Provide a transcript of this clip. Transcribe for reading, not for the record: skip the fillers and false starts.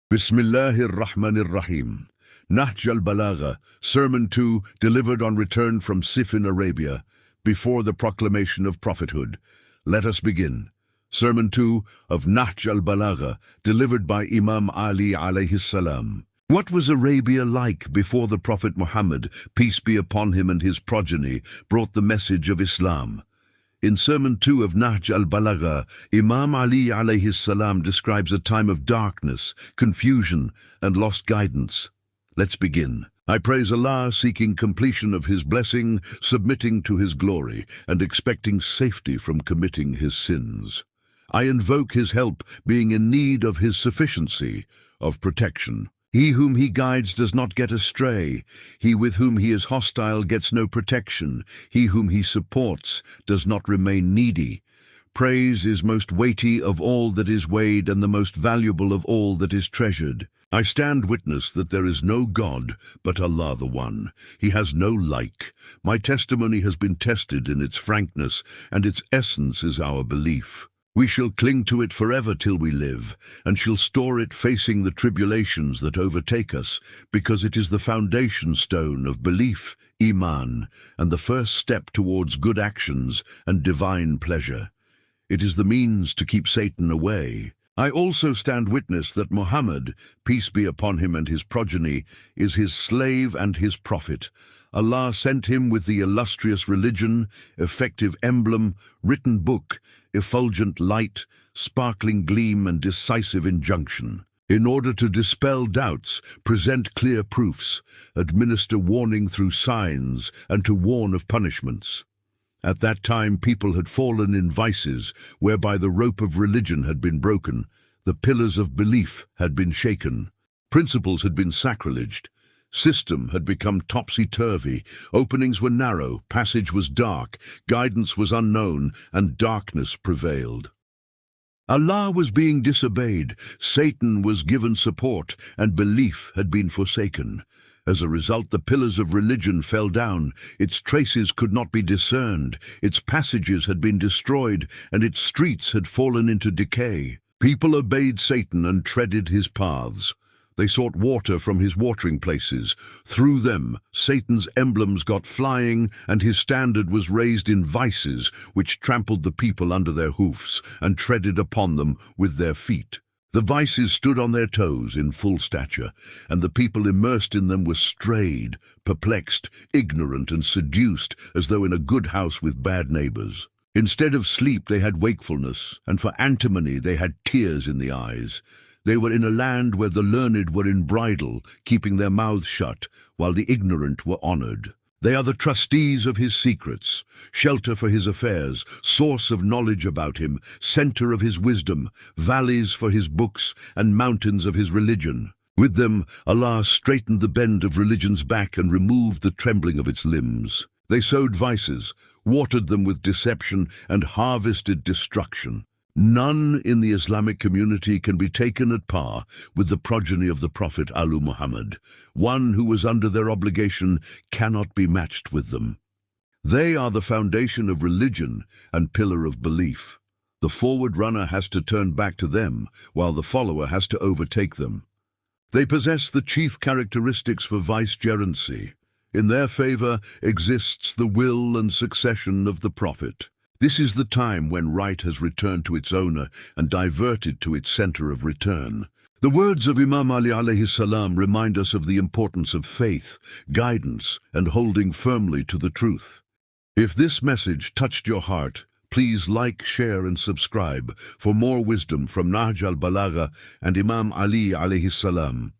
Bismillahir-Rahmanir-Rahim. Nahj al-Balagha, Sermon 2, delivered on return from Sif in Arabia, before the proclamation of prophethood. Let us begin. Sermon 2 of Nahj al-Balagha, delivered by Imam Ali alayhi salam. What was Arabia like before the Prophet Muhammad, peace be upon him, and his progeny brought the message of Islam? In Sermon 2 of Nahj al-Balagha, Imam Ali alayhi salam describes a time of darkness, confusion, and lost guidance. Let's begin. I praise Allah, seeking completion of His blessing, submitting to His glory, and expecting safety from committing His sins. I invoke His help, being in need of His sufficiency, of protection. He whom He guides does not get astray. He with whom He is hostile gets no protection. He whom He supports does not remain needy. Praise is most weighty of all that is weighed, and the most valuable of all that is treasured. I stand witness that there is no God but Allah the One. He has no like. My testimony has been tested in its frankness, and its essence is our belief. We shall cling to it forever till we live, and shall store it facing the tribulations that overtake us, because it is the foundation stone of belief, iman, and the first step towards good actions and divine pleasure. It is the means to keep Satan away. I also stand witness that Muhammad, peace be upon him and his progeny, is his slave and his prophet. Allah sent him with the illustrious religion, effective emblem, written book, effulgent light, sparkling gleam, and decisive injunction. In order to dispel doubts, present clear proofs, administer warning through signs, and to warn of punishments. At that time people had fallen in vices, whereby the rope of religion had been broken, the pillars of belief had been shaken, principles had been sacrileged, system had become topsy-turvy, openings were narrow, passage was dark, guidance was unknown, and darkness prevailed. Allah was being disobeyed, Satan was given support, and belief had been forsaken. As a result, the pillars of religion fell down, its traces could not be discerned, its passages had been destroyed, and its streets had fallen into decay. People obeyed Satan and treaded his paths. They sought water from his watering places. Through them, Satan's emblems got flying, and his standard was raised in vices, which trampled the people under their hoofs and treaded upon them with their feet. The vices stood on their toes in full stature, and the people immersed in them were strayed, perplexed, ignorant, and seduced, as though in a good house with bad neighbors. Instead of sleep they had wakefulness, and for antimony they had tears in the eyes. They were in a land where the learned were in bridle, keeping their mouths shut, while the ignorant were honored. They are the trustees of his secrets, shelter for his affairs, source of knowledge about him, center of his wisdom, valleys for his books, and mountains of his religion. With them, Allah straightened the bend of religion's back and removed the trembling of its limbs. They sowed vices, watered them with deception, and harvested destruction. None in the Islamic community can be taken at par with the progeny of the Prophet Muhammad. One who was under their obligation cannot be matched with them. They are the foundation of religion and pillar of belief. The forward runner has to turn back to them, while the follower has to overtake them. They possess the chief characteristics for vicegerency. In their favor exists the will and succession of the Prophet. This is the time when right has returned to its owner and diverted to its center of return. The words of Imam Ali alayhi salam remind us of the importance of faith, guidance, and holding firmly to the truth. If this message touched your heart, please like, share, and subscribe for more wisdom from Nahj al-Balagha and Imam Ali alayhi salam.